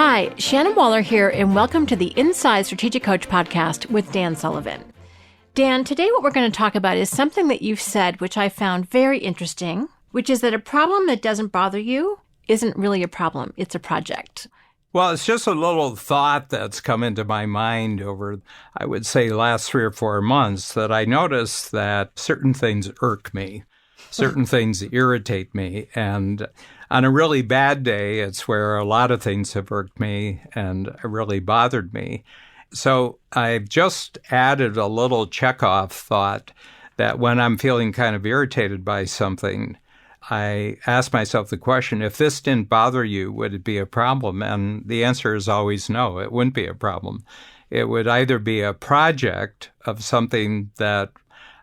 Hi, Shannon Waller here, and welcome to the Inside Strategic Coach podcast with Dan Sullivan. Dan, today what we're going to talk about is something that you've said, which I found very interesting, which is that a problem that doesn't bother you isn't really a problem. It's a project. Well, it's just a little thought that's come into my mind over, I would say, last 3 or 4 months, that I notice that certain things irk me, certain things irritate me. And on a really bad day, it's where a lot of things have irked me and really bothered me. So I've just added a little checkoff thought that when I'm feeling kind of irritated by something, I ask myself the question, if this didn't bother you, would it be a problem? And the answer is always no, it wouldn't be a problem. It would either be a project of something that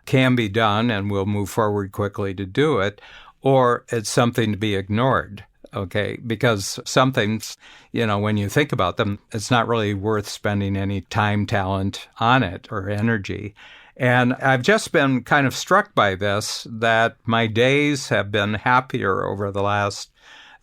can be done and we'll move forward quickly to do it, or it's something to be ignored, okay? Because some things, when you think about them, it's not really worth spending any time, talent on it or energy. And I've just been kind of struck by this, that my days have been happier over the last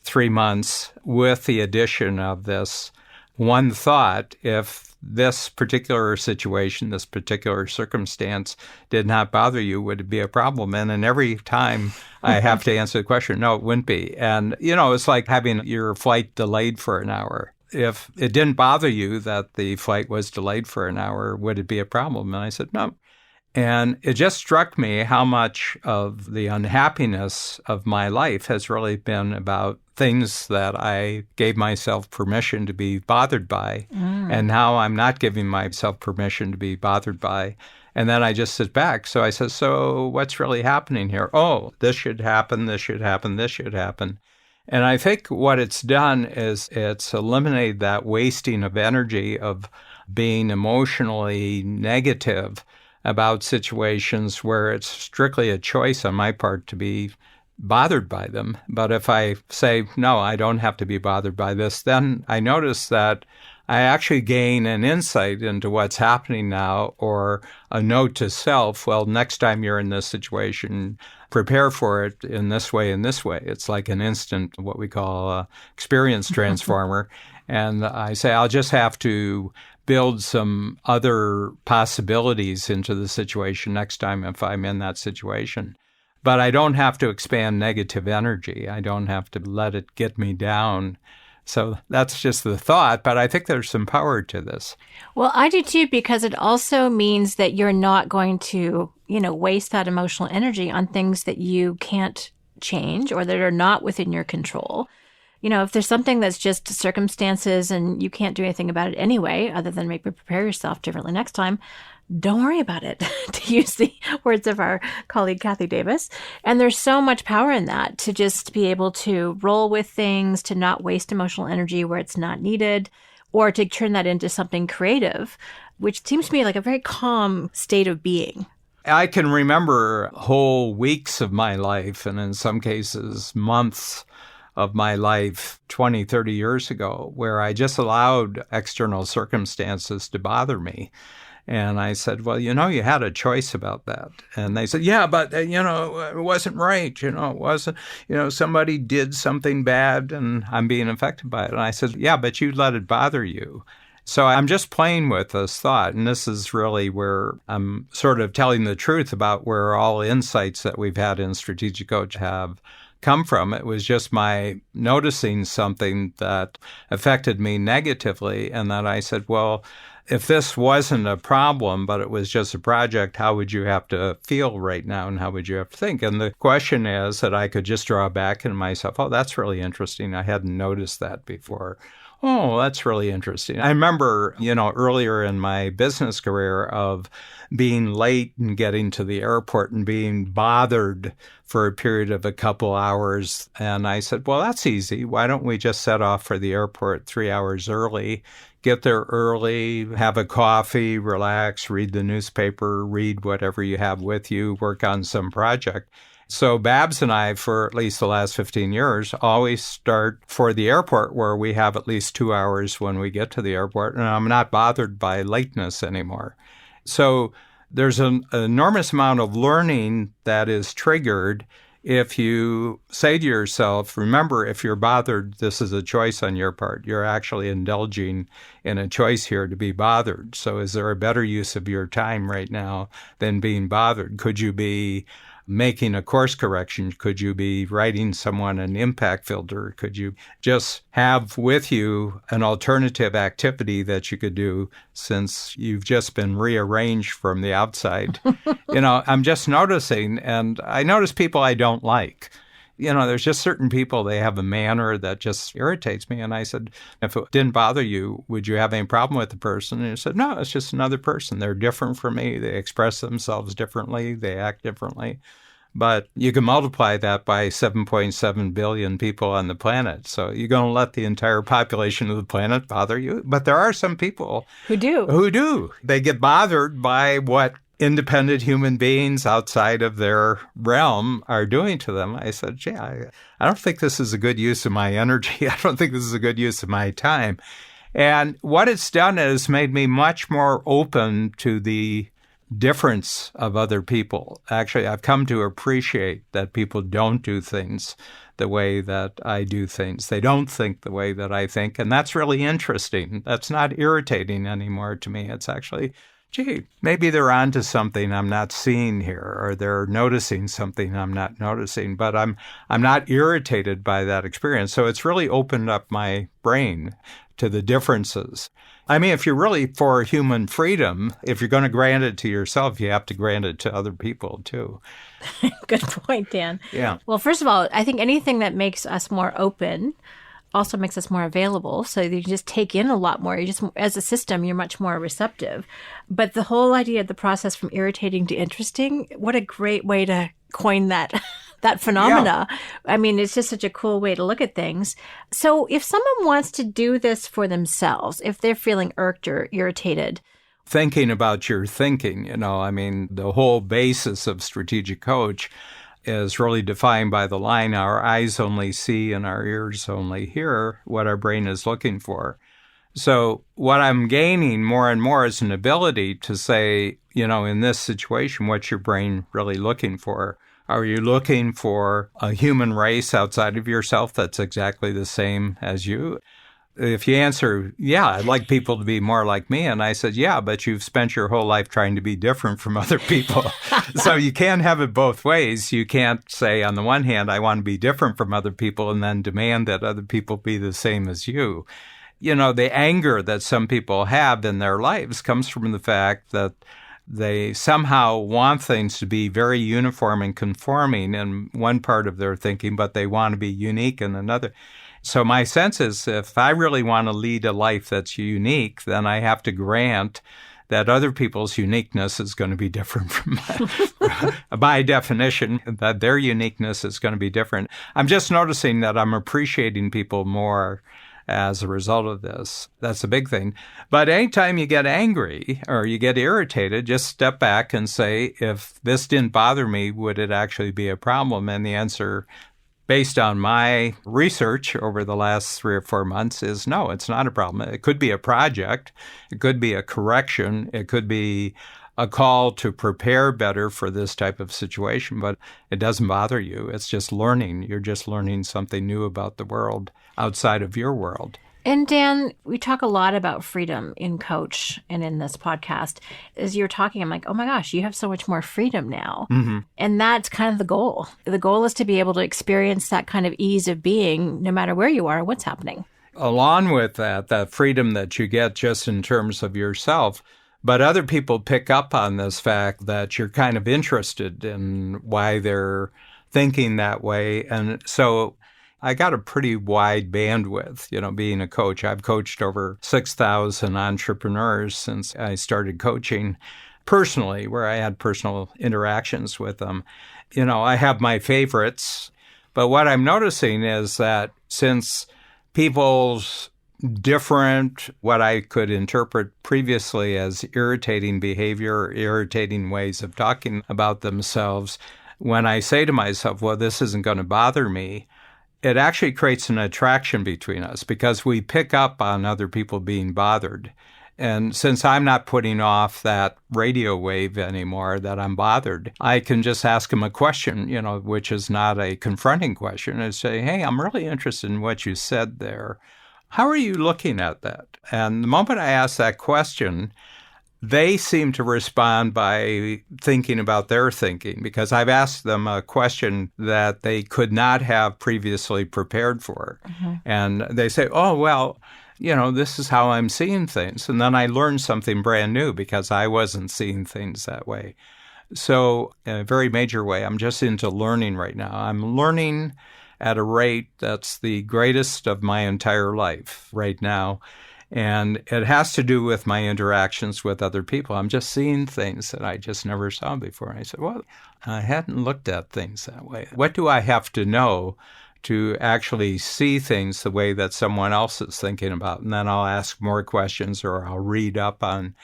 3 months with the addition of this one thought. If this particular situation, this particular circumstance did not bother you, would it be a problem? And then every time I have to answer the question, no, it wouldn't be. And, it's like having your flight delayed for an hour. If it didn't bother you that the flight was delayed for an hour, would it be a problem? And I said, no. And it just struck me how much of the unhappiness of my life has really been about things that I gave myself permission to be bothered by, and how I'm not giving myself permission to be bothered by. And then I just sit back. So I said, so what's really happening here? Oh, this should happen, this should happen, this should happen. And I think what it's done is it's eliminated that wasting of energy of being emotionally negative about situations where it's strictly a choice on my part to be bothered by them. But if I say, no, I don't have to be bothered by this, then I notice that I actually gain an insight into what's happening now, or a note to self, well, next time you're in this situation, prepare for it in this way and this way. It's like an instant, what we call experience transformer. And I say, I'll just have to build some other possibilities into the situation next time if I'm in that situation. But I don't have to expand negative energy. I don't have to let it get me down. So that's just the thought, but I think there's some power to this. Well, I do too, because it also means that you're not going to, waste that emotional energy on things that you can't change or that are not within your control. If there's something that's just circumstances and you can't do anything about it anyway, other than maybe prepare yourself differently next time, don't worry about it, to use the words of our colleague, Kathy Davis. And there's so much power in that, to just be able to roll with things, to not waste emotional energy where it's not needed, or to turn that into something creative, which seems to me like a very calm state of being. I can remember whole weeks of my life, and in some cases months of my life 20, 30 years ago, where I just allowed external circumstances to bother me. And I said, well, you had a choice about that. And they said, yeah, but, it wasn't right. It wasn't, somebody did something bad and I'm being affected by it. And I said, yeah, but you let it bother you. So I'm just playing with this thought. And this is really where I'm sort of telling the truth about where all insights that we've had in Strategic Coach have come from. It was just my noticing something that affected me negatively. And then I said, well, if this wasn't a problem, but it was just a project, how would you have to feel right now and how would you have to think? And the question is that I could just draw back into myself, oh, that's really interesting. I hadn't noticed that before. Oh, that's really interesting. I remember, earlier in my business career of being late and getting to the airport and being bothered for a period of a couple hours. And I said, well, that's easy. Why don't we just set off for the airport 3 hours early, get there early, have a coffee, relax, read the newspaper, read whatever you have with you, work on some project. So Babs and I, for at least the last 15 years, always start for the airport where we have at least 2 hours when we get to the airport, and I'm not bothered by lateness anymore. So there's an enormous amount of learning that is triggered if you say to yourself, remember, if you're bothered, this is a choice on your part. You're actually indulging in a choice here to be bothered. So is there a better use of your time right now than being bothered? Could you be making a course correction? Could you be writing someone an impact filter? Could you just have with you an alternative activity that you could do since you've just been rearranged from the outside? I'm just noticing, and I notice people I don't like. There's just certain people, they have a manner that just irritates me. And I said, if it didn't bother you, would you have any problem with the person? And he said, no, it's just another person. They're different from me. They express themselves differently. They act differently. But you can multiply that by 7.7 billion people on the planet. So you're going to let the entire population of the planet bother you? But there are some people who do. They get bothered by what independent human beings outside of their realm are doing to them. I said, gee, I don't think this is a good use of my energy. I don't think this is a good use of my time. And what it's done is made me much more open to the difference of other people. Actually, I've come to appreciate that people don't do things the way that I do things. They don't think the way that I think. And that's really interesting. That's not irritating anymore to me. It's actually, gee, maybe they're onto something I'm not seeing here, or they're noticing something I'm not noticing, but I'm not irritated by that experience. So it's really opened up my brain to the differences. I mean, if you're really for human freedom, if you're going to grant it to yourself, you have to grant it to other people too. Good point, Dan. Yeah. Well, first of all, I think anything that makes us more open also makes us more available. So you just take in a lot more. As a system, you're much more receptive. But the whole idea of the process from irritating to interesting, what a great way to coin that phenomena. Yeah. I mean, it's just such a cool way to look at things. So if someone wants to do this for themselves, if they're feeling irked or irritated, thinking about your thinking, the whole basis of Strategic Coach is really defined by the line, our eyes only see and our ears only hear what our brain is looking for. So what I'm gaining more and more is an ability to say, in this situation, what's your brain really looking for? Are you looking for a human race outside of yourself that's exactly the same as you? If you answer, yeah, I'd like people to be more like me. And I said, yeah, but you've spent your whole life trying to be different from other people. So you can't have it both ways. You can't say, on the one hand, I want to be different from other people and then demand that other people be the same as you. The anger that some people have in their lives comes from the fact that they somehow want things to be very uniform and conforming in one part of their thinking, but they want to be unique in another. So my sense is if I really want to lead a life that's unique, then I have to grant that other people's uniqueness is going to be different from by definition, that their uniqueness is going to be different. I'm just noticing that I'm appreciating people more as a result of this. That's a big thing. But anytime you get angry or you get irritated, just step back and say, if this didn't bother me, would it actually be a problem? And the answer, based on my research over the last 3 or 4 months, is no, it's not a problem. It could be a project. It could be a correction. It could be a call to prepare better for this type of situation, but it doesn't bother you. It's just learning. You're just learning something new about the world outside of your world. And Dan, we talk a lot about freedom in Coach and in this podcast. As you're talking, I'm like, oh my gosh, you have so much more freedom now. Mm-hmm. And that's kind of the goal. The goal is to be able to experience that kind of ease of being no matter where you are or what's happening. Along with that freedom that you get just in terms of yourself, but other people pick up on this fact that you're kind of interested in why they're thinking that way. And so I got a pretty wide bandwidth, being a coach. I've coached over 6,000 entrepreneurs since I started coaching personally, where I had personal interactions with them. I have my favorites, but what I'm noticing is that since people's different, what I could interpret previously as irritating behavior or irritating ways of talking about themselves, when I say to myself, well, this isn't going to bother me, it actually creates an attraction between us because we pick up on other people being bothered. And since I'm not putting off that radio wave anymore, that I'm bothered, I can just ask them a question, which is not a confronting question, and say, hey, I'm really interested in what you said there. How are you looking at that? And the moment I ask that question, they seem to respond by thinking about their thinking, because I've asked them a question that they could not have previously prepared for. Mm-hmm. And they say, oh, well, this is how I'm seeing things. And then I learned something brand new because I wasn't seeing things that way. So in a very major way, I'm just into learning right now. I'm learning at a rate that's the greatest of my entire life right now. And it has to do with my interactions with other people. I'm just seeing things that I just never saw before. And I said, well, I hadn't looked at things that way. What do I have to know to actually see things the way that someone else is thinking about? And then I'll ask more questions, or I'll read up on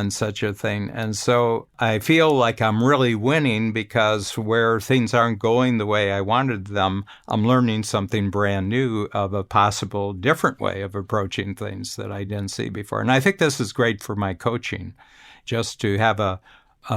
such a thing. And so I feel like I'm really winning, because where things aren't going the way I wanted them, I'm learning something brand new of a possible different way of approaching things that I didn't see before. And I think this is great for my coaching, just to have a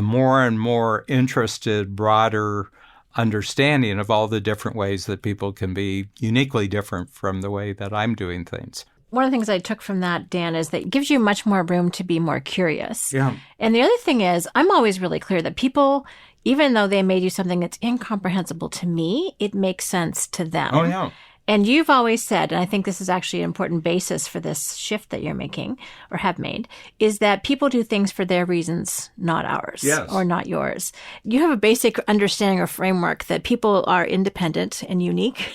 more and more interested, broader understanding of all the different ways that people can be uniquely different from the way that I'm doing things. One of the things I took from that, Dan, is that it gives you much more room to be more curious. Yeah. And the other thing is, I'm always really clear that people, even though they may do something that's incomprehensible to me, it makes sense to them. Oh, yeah. And you've always said, and I think this is actually an important basis for this shift that you're making or have made, is that people do things for their reasons, not ours. Yes. Or not yours. You have a basic understanding or framework that people are independent and unique.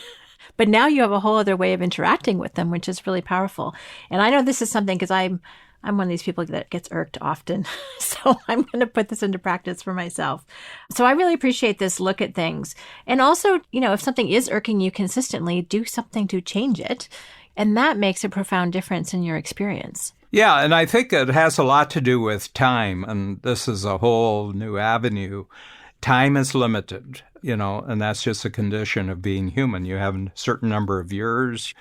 But now you have a whole other way of interacting with them, which is really powerful. And I know this is something, because I'm one of these people that gets irked often. So I'm going to put this into practice for myself. So I really appreciate this look at things. And also, if something is irking you consistently, do something to change it. And that makes a profound difference in your experience. Yeah, and I think it has a lot to do with time. And this is a whole new avenue. Time is limited, and that's just a condition of being human. You have a certain number of years.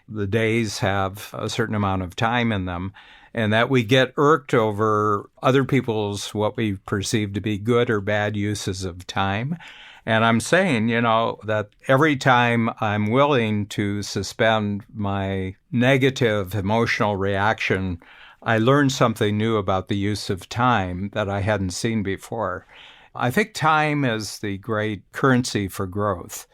The days have a certain amount of time in them, and that we get irked over other people's what we perceive to be good or bad uses of time. And I'm saying, that every time I'm willing to suspend my negative emotional reaction, I learn something new about the use of time that I hadn't seen before. I think time is the great currency for growth.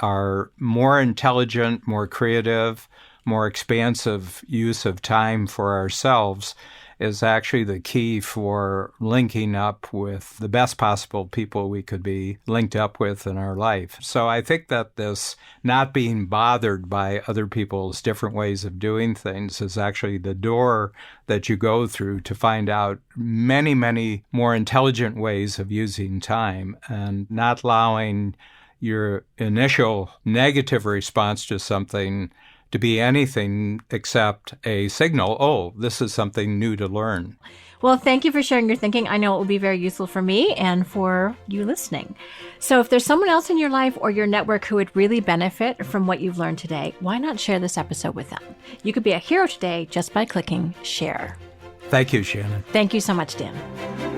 Our more intelligent, more creative, more expansive use of time for ourselves is actually the key for linking up with the best possible people we could be linked up with in our life. So I think that this not being bothered by other people's different ways of doing things is actually the door that you go through to find out many, many more intelligent ways of using time, and not allowing your initial negative response to something to be anything except a signal, oh, this is something new to learn. Well, thank you for sharing your thinking. I know it will be very useful for me and for you listening. So if there's someone else in your life or your network who would really benefit from what you've learned today, why not share this episode with them? You could be a hero today just by clicking share. Thank you, Shannon. Thank you so much, Dan.